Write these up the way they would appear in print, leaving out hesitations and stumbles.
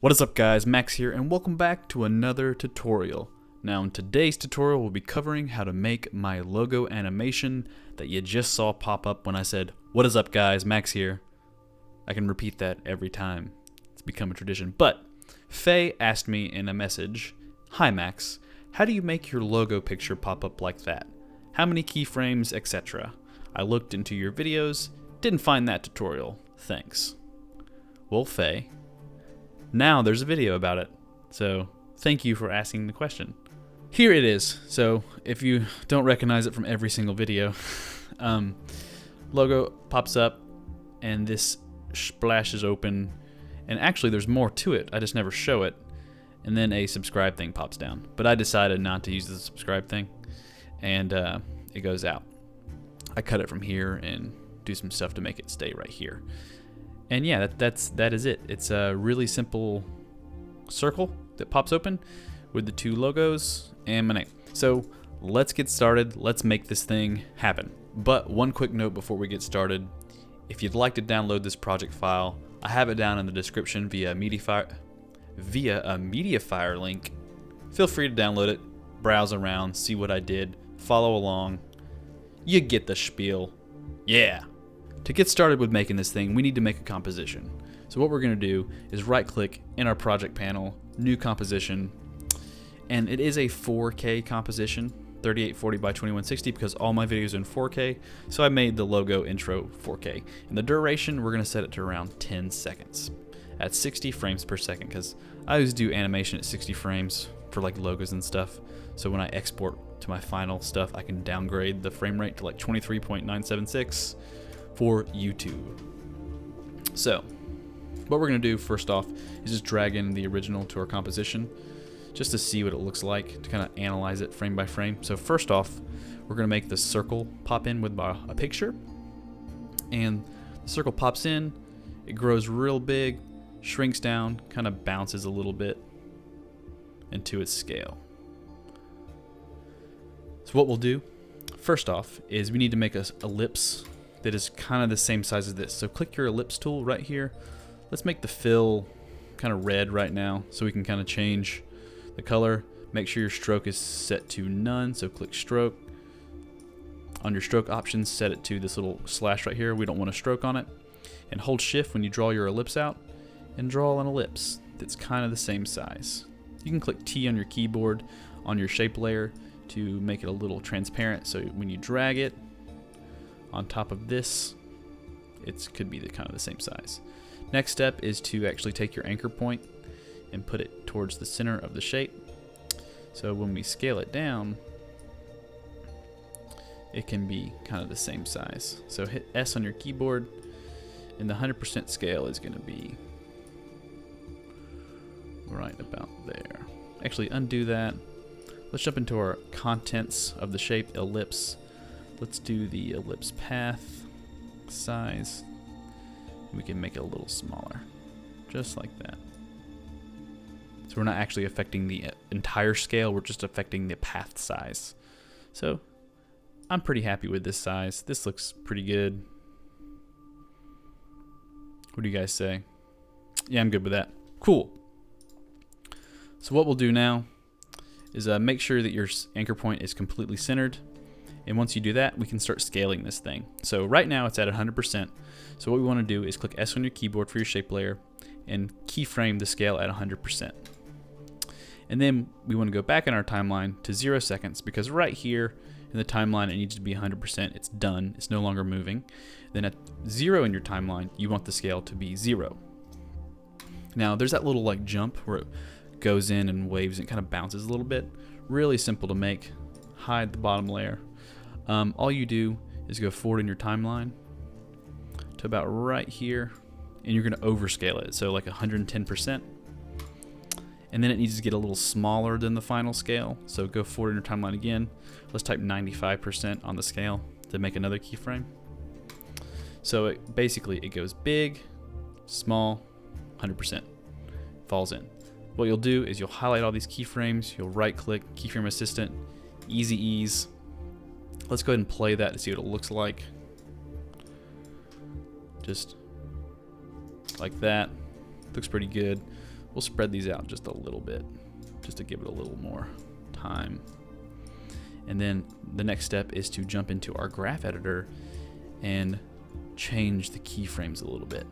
What is up guys, Max here, and welcome back to another tutorial. Now in today's tutorial we'll be covering how to make my logo animation that you just saw pop up when I said, what is up guys, Max here. I can repeat that every time. It's become a tradition. But Faye asked me in a message, hi Max, how do you make your logo picture pop up like that? How many keyframes, etc. I looked into your videos, didn't find that tutorial. Thanks. Well, Faye, now there's a video about it, so thank you for asking the question. Here it is. So if you don't recognize it from every single video, logo pops up and this splashes open, and actually there's more to it, I just never show it, and then a subscribe thing pops down, but I decided not to use the subscribe thing, and it goes out. I cut it from here and do some stuff to make it stay right here. And yeah, that is it. It's a really simple circle that pops open with the two logos and my name. So let's get started. Let's make this thing happen. But one quick note before we get started. If you'd like to download this project file, I have it down in the description via a Mediafire link. Feel free to download it, browse around, see what I did, follow along. You get the spiel. Yeah. To get started with making this thing, we need to make a composition. So what we're going to do is right click in our project panel, new composition, and it is a 4K composition, 3840 by 2160, because all my videos are in 4K, so I made the logo intro 4K. And the duration, we're going to set it to around 10 seconds at 60 frames per second, because I always do animation at 60 frames for like logos and stuff. So when I export to my final stuff, I can downgrade the frame rate to like 23.976 for YouTube. So what we're going to do first off is just drag in the original to our composition just to see what it looks like, to kind of analyze it frame by frame. So first off, we're going to make the circle pop in with a picture, and the circle pops in, it grows real big, shrinks down, kind of bounces a little bit into its scale. So what we'll do first off is we need to make an ellipse that is kind of the same size as this. So click your ellipse tool right here. Let's make the fill kind of red right now so we can kind of change the color. Make sure your stroke is set to none, so click stroke. On your stroke options, set it to this little slash right here. We don't want a stroke on it. And hold shift when you draw your ellipse out and draw an ellipse that's kind of the same size. You can click T on your keyboard on your shape layer to make it a little transparent, so when you drag it on top of this, it could be kind of the same size. Next step is to actually take your anchor point and put it towards the center of the shape. So when we scale it down, it can be kind of the same size. So hit S on your keyboard, and the 100% scale is going to be right about there. Actually, undo that. Let's jump into our contents of the shape, ellipse. Let's do the ellipse path size. We can make it a little smaller, just like that. So we're not actually affecting the entire scale, we're just affecting the path size. So I'm pretty happy with this size. This looks pretty good. What do you guys say? Yeah, I'm good with that. Cool. So what we'll do now is make sure that your anchor point is completely centered. And once you do that, we can start scaling this thing. So right now it's at 100%. So what we want to do is click S on your keyboard for your shape layer and keyframe the scale at 100%. And then we want to go back in our timeline to 0 seconds, because right here in the timeline it needs to be 100%. It's done. It's no longer moving. Then at 0 in your timeline, you want the scale to be 0. Now there's that little like jump where it goes in and waves and kind of bounces a little bit. Really simple to make. Hide the bottom layer. All you do is go forward in your timeline to about right here, and you're going to overscale it, so like 110%. And then it needs to get a little smaller than the final scale, so go forward in your timeline again. Let's type 95% on the scale to make another keyframe. So basically it goes big, small, 100%, falls in. What you'll do is you'll highlight all these keyframes, you'll right click, keyframe assistant, easy ease. Let's go ahead and play that to see what it looks like. Just like that. Looks pretty good. we'll spread these out just a little bit, just to give it a little more time. And then the next step is to jump into our graph editor and change the keyframes a little bit.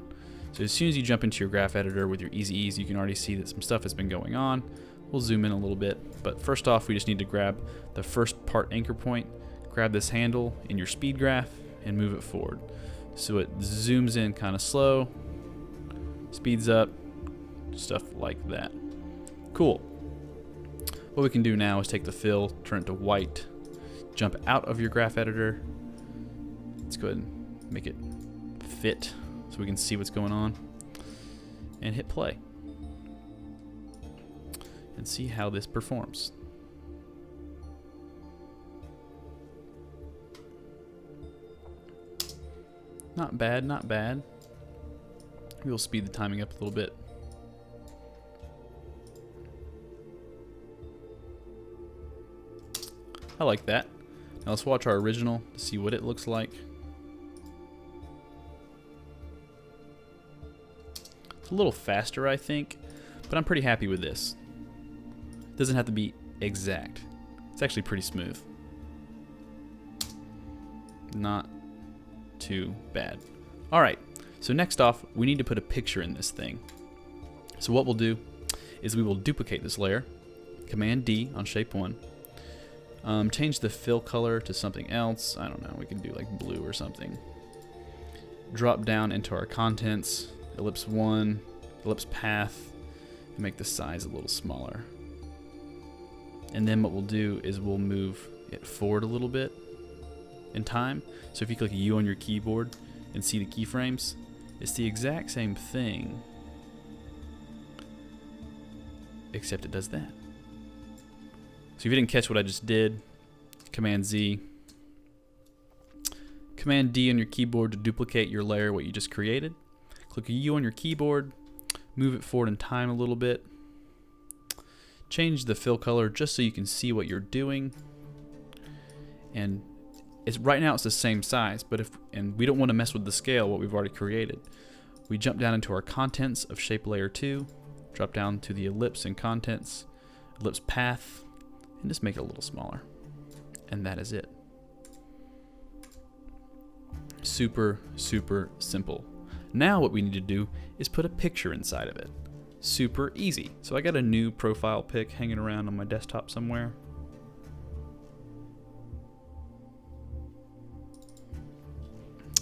So as soon as you jump into your graph editor with your easy ease, you can already see that some stuff has been going on. We'll zoom in a little bit, but first off, we just need to grab the first part anchor point, grab this handle in your speed graph, and move it forward. So it zooms in kind of slow, speeds up, stuff like that. Cool. What we can do now is take the fill, turn it to white, jump out of your graph editor. Let's go ahead and make it fit so we can see what's going on, and hit play and see how this performs. Not bad, not bad. We'll speed the timing up a little bit. I like that. Now let's watch our original to see what it looks like. It's a little faster, I think, but I'm pretty happy with this. It doesn't have to be exact. It's actually pretty smooth. Not too bad. All right, so next off, we need to put a picture in this thing. So what we'll do is we will duplicate this layer, Command D on shape 1. Change the fill color to something else. I don't know, we can do like blue or something. Drop down into our contents, ellipse 1, ellipse path, and make the size a little smaller. And then what we'll do is we'll move it forward a little bit in time. So if you click U on your keyboard and see the keyframes, it's the exact same thing, except it does that. So if you didn't catch what I just did, Command Z, Command D on your keyboard to duplicate your layer, what you just created. Click a U on your keyboard, move it forward in time a little bit. Change the fill color just so you can see what you're doing. And right now it's the same size, but and we don't want to mess with the scale, what we've already created. We jump down into our contents of shape layer 2, drop down to the ellipse and contents, ellipse path, and just make it a little smaller. And that is it. Super, super simple. Now what we need to do is put a picture inside of it. Super easy. So I got a new profile pic hanging around on my desktop somewhere.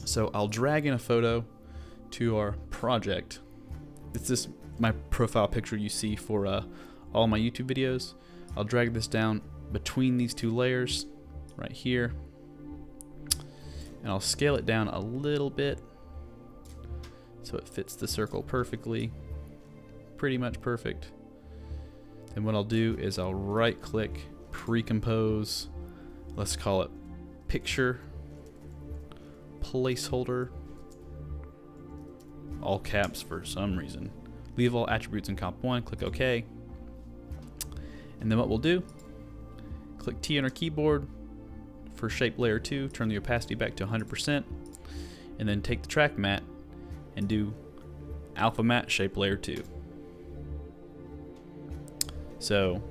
So I'll drag in a photo to our project. It's this my profile picture you see for all my YouTube videos. I'll drag this down between these two layers right here, and I'll scale it down a little bit so it fits the circle perfectly, pretty much perfect. And what I'll do is I'll right click, pre-compose, let's call it picture placeholder, all caps for some reason. Leave all attributes in comp 1, click OK. And then what we'll do, click T on our keyboard for shape layer 2, turn the opacity back to 100%, and then take the track matte and do alpha matte shape layer 2. So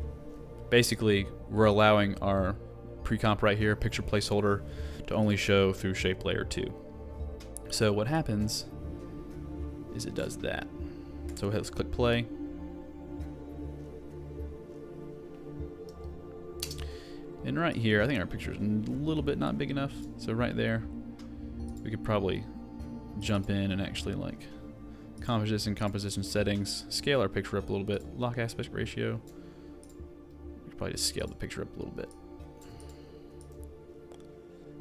basically we're allowing our pre-comp right here, picture placeholder, to only show through shape layer 2. So what happens is it does that. So let's click play. And right here, I think our picture is a little bit not big enough. So right there, we could probably jump in and actually like composition settings, scale our picture up a little bit, lock aspect ratio. We could probably just scale the picture up a little bit.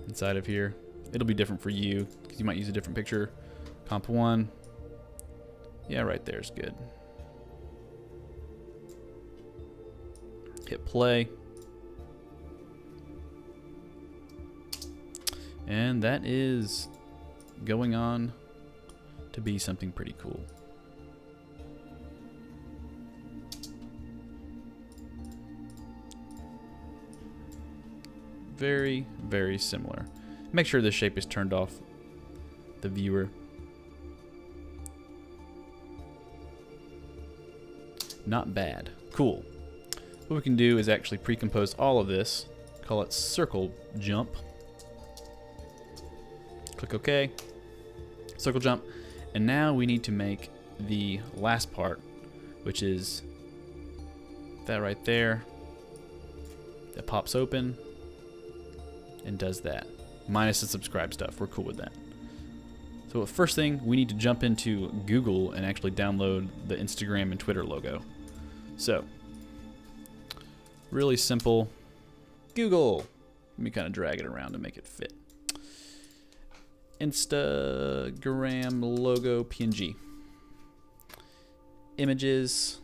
Inside of here, it'll be different for you because you might use a different picture. Comp 1, yeah, right there is good. Hit play. And that is going on to be something pretty cool. Very, very similar. Make sure the shape is turned off the viewer. Not bad. Cool. What we can do is actually pre-compose all of this. Call it circle jump. Click OK. Circle jump. And now we need to make the last part, which is that right there. That pops open and does that. Minus the subscribe stuff. We're cool with that. So first thing, we need to jump into Google and actually download the Instagram and Twitter logo. So, really simple. Google. Let me kind of drag it around to make it fit. Instagram logo PNG. Images.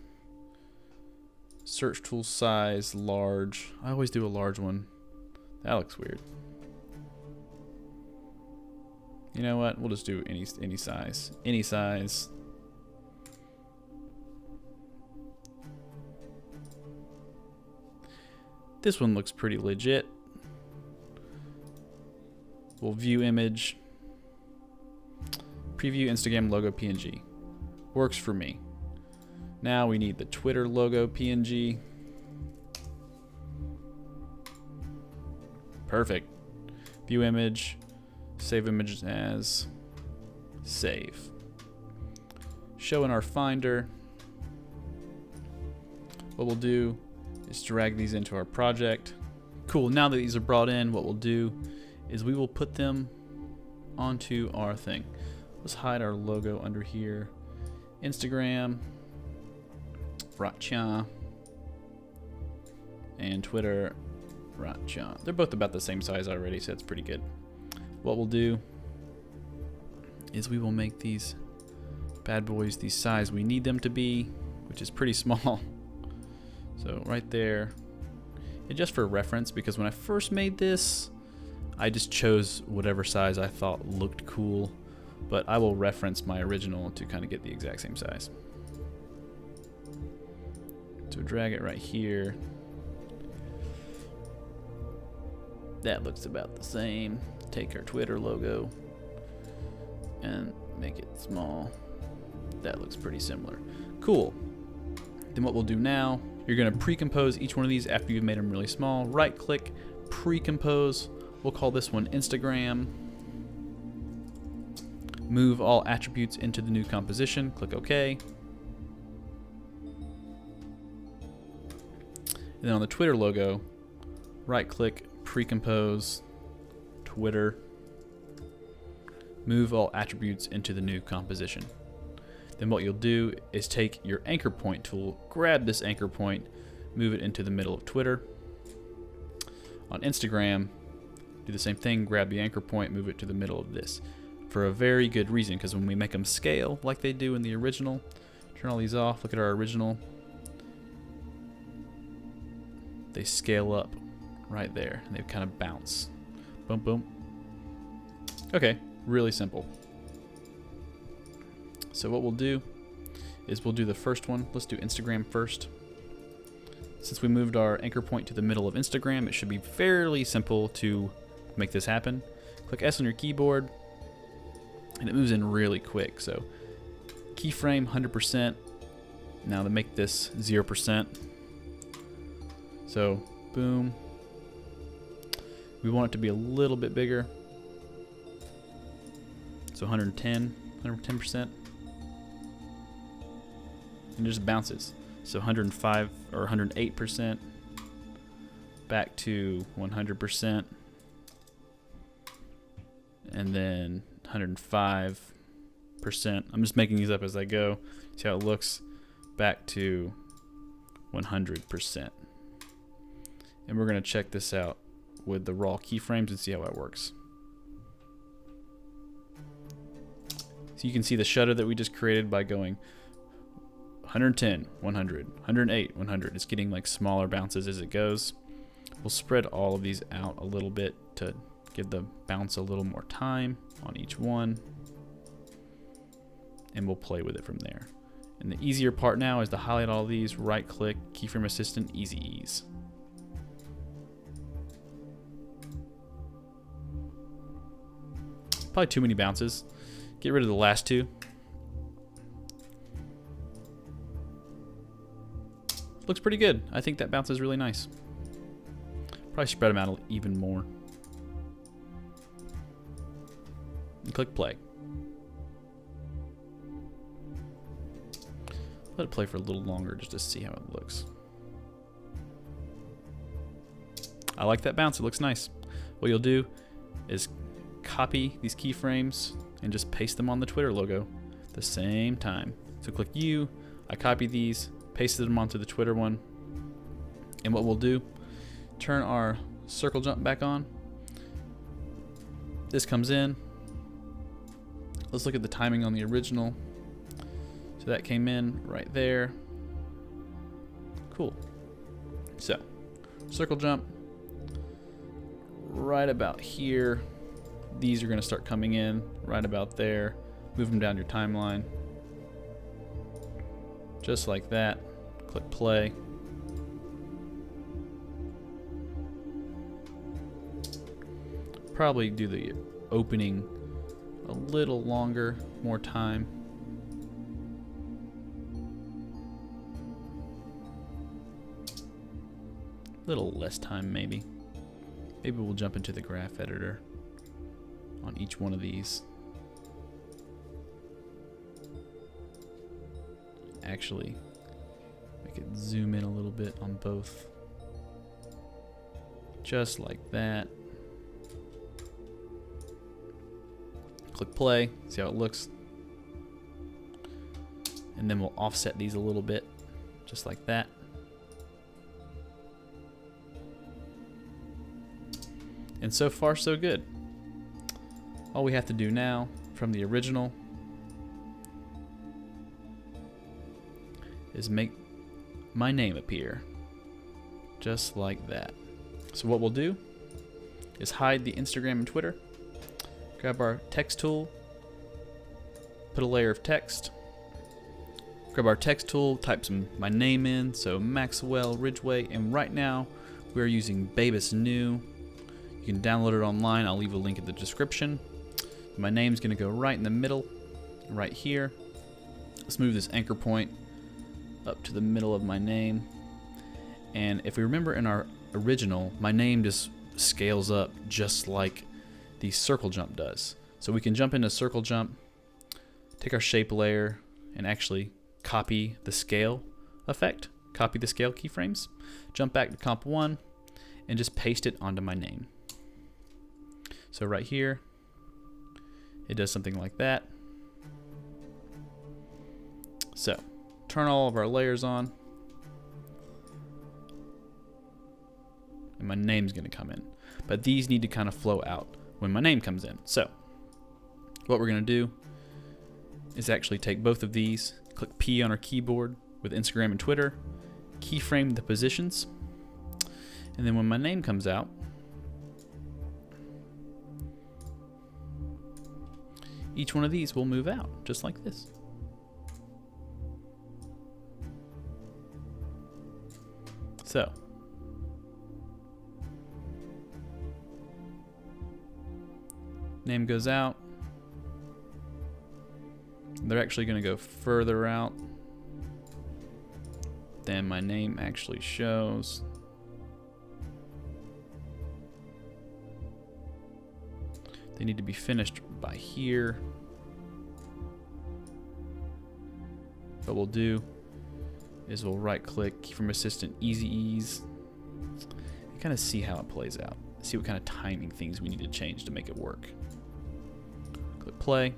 Search tool size, large. I always do a large one. That looks weird. You know what? We'll just do any size. Any size. This one looks pretty legit. We'll view image. Preview Instagram logo PNG. Works for me. Now we need the Twitter logo PNG. Perfect. View image. Save image as. Save. Show in our Finder. What we'll do is drag these into our project. Cool, now that these are brought in, what we'll do is we will put them onto our thing. Let's hide our logo under here. Instagram, Ratcha, and Twitter, Ratcha. They're both about the same size already, so that's pretty good. What we'll do is we will make these bad boys the size we need them to be, which is pretty small. So right there, and just for reference, because when I first made this, I just chose whatever size I thought looked cool, but I will reference my original to kind of get the exact same size. So drag it right here. That looks about the same. Take our Twitter logo and make it small. That looks pretty similar. Cool. Then what we'll do now, you're going to pre-compose each one of these after you've made them really small. Right click, pre-compose. We'll call this one Instagram. Move all attributes into the new composition. Click OK. And then on the Twitter logo, right click, pre-compose, Twitter. Move all attributes into the new composition. Then what you'll do is take your anchor point tool, grab this anchor point, move it into the middle of Twitter. On Instagram, do the same thing, grab the anchor point, move it to the middle of this. For a very good reason, because when we make them scale like they do in the original, turn all these off, look at our original, they scale up right there, and they kind of bounce. Boom, boom. Okay, really simple. So what we'll do is we'll do the first one. Let's do Instagram first. Since we moved our anchor point to the middle of Instagram, it should be fairly simple to make this happen. Click S on your keyboard, and it moves in really quick. So keyframe 100%. Now to make this 0%. So boom. We want it to be a little bit bigger. So 110%. And it just bounces. So 105 or 108%. Back to 100%. And then 105%. I'm just making these up as I go. See how it looks. Back to 100%. And we're going to check this out with the raw keyframes and see how it works. So you can see the shutter that we just created by going 110, 100, 108, 100. It's getting like smaller bounces as it goes. We'll spread all of these out a little bit to give the bounce a little more time on each one. And we'll play with it from there. And the easier part now is to highlight all these, right click, keyframe assistant, easy ease. Probably too many bounces. Get rid of the last two. looks pretty good. I think that bounces really nice. Probably spread them out even more. And click play. Let it play for a little longer just to see how it looks. I like that bounce, it looks nice. What you'll do is copy these keyframes and just paste them on the Twitter logo at the same time. So click U, I copy these, pasted them onto the Twitter one, and what we'll do, turn our circle jump back on. This comes in. Let's look at the timing on the original. So that came in right there. Cool. So, circle jump right about here. These are going to start coming in right about there. Move them down your timeline. Just like that. Click play. Probably do the opening a little longer, more time. A little less time maybe. Maybe we'll jump into the graph editor on each one of these. Actually, I could zoom in a little bit on both. Just like that. Click play, see how it looks. And then we'll offset these a little bit, just like that. And so far, so good. All we have to do now from the original is make my name appear, just like that. So what we'll do is hide the Instagram and Twitter. Grab our text tool, put a layer of text. Grab our text tool, type my name in, so Maxwell, Ridgeway, and right now we're using Babus New. You can download it online, I'll leave a link in the description. My name's gonna go right in the middle, right here. Let's move this anchor point up to the middle of my name. And if we remember in our original, my name just scales up just like the circle jump does. So we can jump into circle jump, take our shape layer, and actually copy the scale effect, copy the scale keyframes, jump back to comp 1, and just paste it onto my name. So right here, it does something like that. So, turn all of our layers on, and my name's gonna come in. But these need to kind of flow out when my name comes in. So, what we're gonna do is actually take both of these, click P on our keyboard with Instagram and Twitter, keyframe the positions, and then when my name comes out, each one of these will move out, just like this. So, name goes out. They're actually going to go further out than my name actually shows. They need to be finished by here. What we'll do is we'll right click from Assistant Easy Ease and kind of see how it plays out. See what kind of timing things we need to change to make it work. Click play.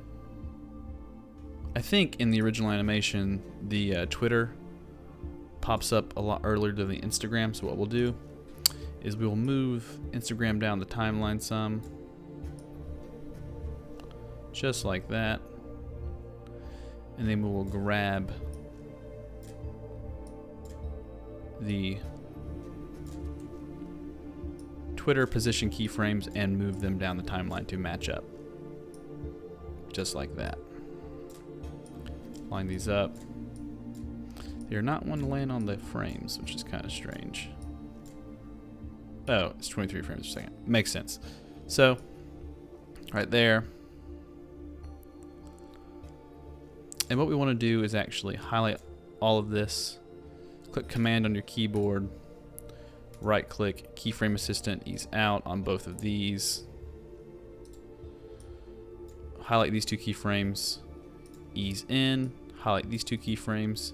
I think in the original animation, the Twitter pops up a lot earlier than the Instagram. So what we'll do is we will move Instagram down the timeline some. Just like that. And then we will grab the Twitter position keyframes and move them down the timeline to match up. Just like that. Line these up. They're not one to land on the frames, which is kind of strange. Oh, it's 23 frames per second. Makes sense. So, right there. And what we want to do is actually highlight all of this, click Command on your keyboard, right click, keyframe assistant, ease out on both of these. Highlight these two keyframes, ease in, highlight these two keyframes,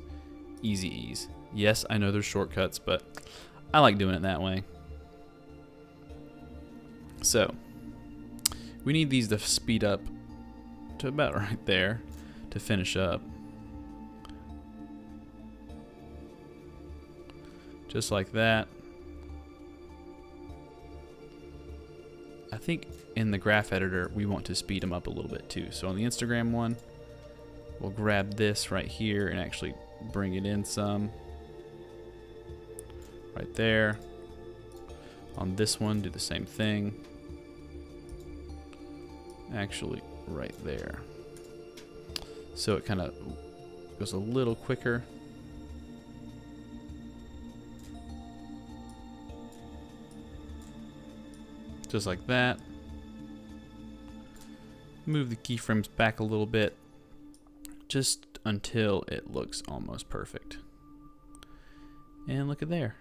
easy ease. Yes, I know there's shortcuts, but I like doing it that way. So, we need these to speed up to about right there to finish up. Just like that. I think in the graph editor, we want to speed them up a little bit too. So on the Instagram one, we'll grab this right here and actually bring it in some. Right there. On this one, do the same thing. Actually, right there. So it kind of goes a little quicker. Just like that. Move the keyframes back a little bit, just until it looks almost perfect. And look at there.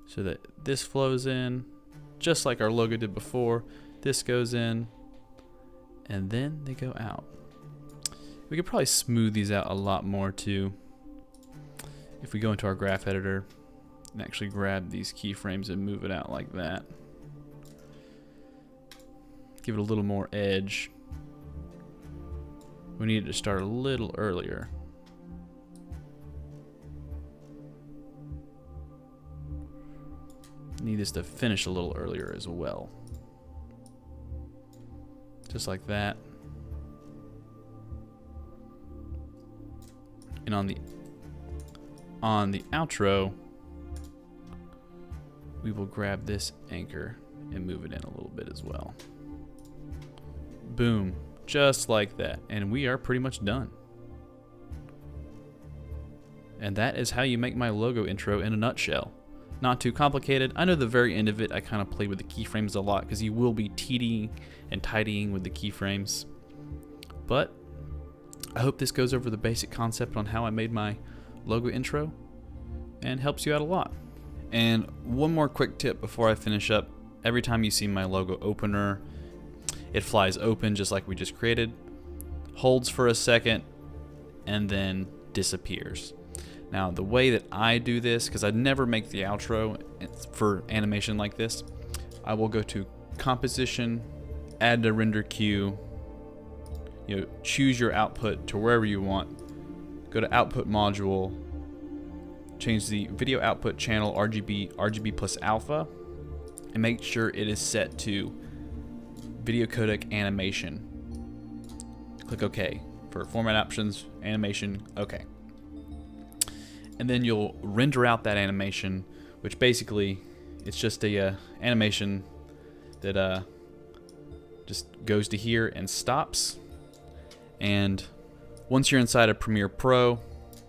So that this flows in, just like our logo did before. This goes in, and then they go out. We could probably smooth these out a lot more too. If we go into our graph editor and actually grab these keyframes and move it out like that. Give it a little more edge. We need it to start a little earlier. Need this to finish a little earlier as well. Just like that. And on the outro, we will grab this anchor and move it in a little bit as well. Boom, just like that. And we are pretty much done. And that is how you make my logo intro in a nutshell. Not too complicated. I know the very end of it, I kind of play with the keyframes a lot because you will be TDing and tidying with the keyframes. But I hope this goes over the basic concept on how I made my logo intro and helps you out a lot. And one more quick tip before I finish up. Every time you see my logo opener, it flies open just like we just created, holds for a second, and then disappears. Now the way that I do this, because I never make the outro for animation like this, I will go to composition, add to render queue, choose your output to wherever you want, go to output module, change the video output channel RGB plus alpha, and make sure it is set to video codec animation. Click OK for format options, animation, OK. And then you'll render out that animation, which basically it's just a animation that just goes to here and stops. And once you're inside of Premiere Pro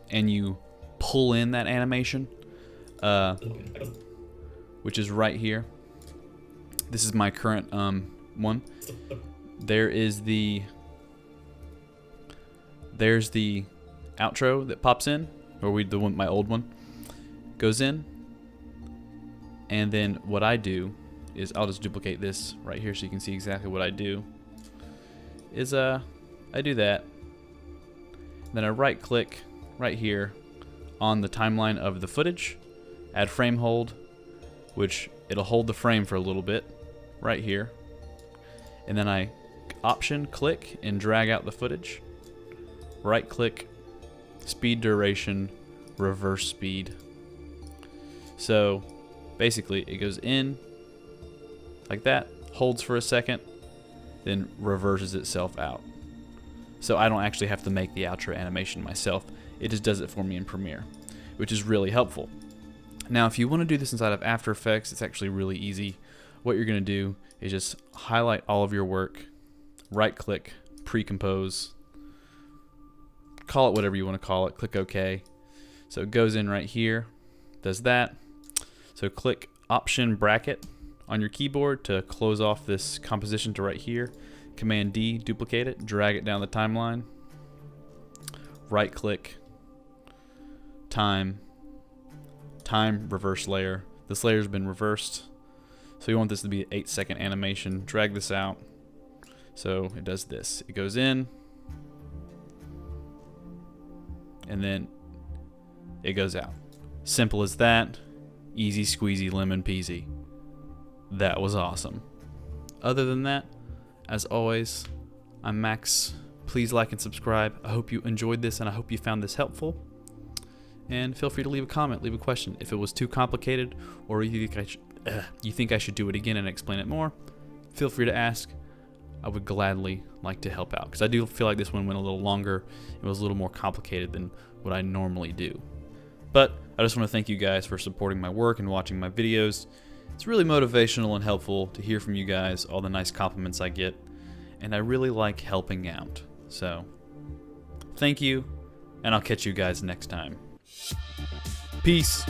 and you pull in that animation, which is right here, this is my current one. There's the outro that pops in, or my old one goes in, and then what I do is I'll just duplicate this right here so you can see exactly what I do. Is I do that, then I right click right here on the timeline of the footage, add frame hold, which it'll hold the frame for a little bit right here, and then I option click and drag out the footage, right click, speed duration, reverse speed. So basically it goes in like that, holds for a second, then reverses itself out. So I don't actually have to make the outro animation myself. It just does it for me in Premiere, which is really helpful. Now if you want to do this inside of After Effects, it's actually really easy. What you're going to do is just highlight all of your work, right click, pre-compose, call it whatever you want to call it, click OK. So it goes in right here, does that. So click Option bracket on your keyboard to close off this composition to right here. Command D, duplicate it, drag it down the timeline, right click, time, reverse layer. This layer's been reversed, so you want this to be an 8-second animation. Drag this out so it does this. It goes in, and then it goes out. Simple as that. Easy squeezy lemon peasy. That was awesome. Other than that, as always, I'm Max. Please like and subscribe. I hope you enjoyed this and I hope you found this helpful. And feel free to leave a comment, leave a question. If it was too complicated or you think I should do it again and explain it more, feel free to ask. I would gladly like to help out because I do feel like this one went a little longer. It was a little more complicated than what I normally do. But I just want to thank you guys for supporting my work and watching my videos. It's really motivational and helpful to hear from you guys, all the nice compliments I get, and I really like helping out. So, thank you, and I'll catch you guys next time. Peace.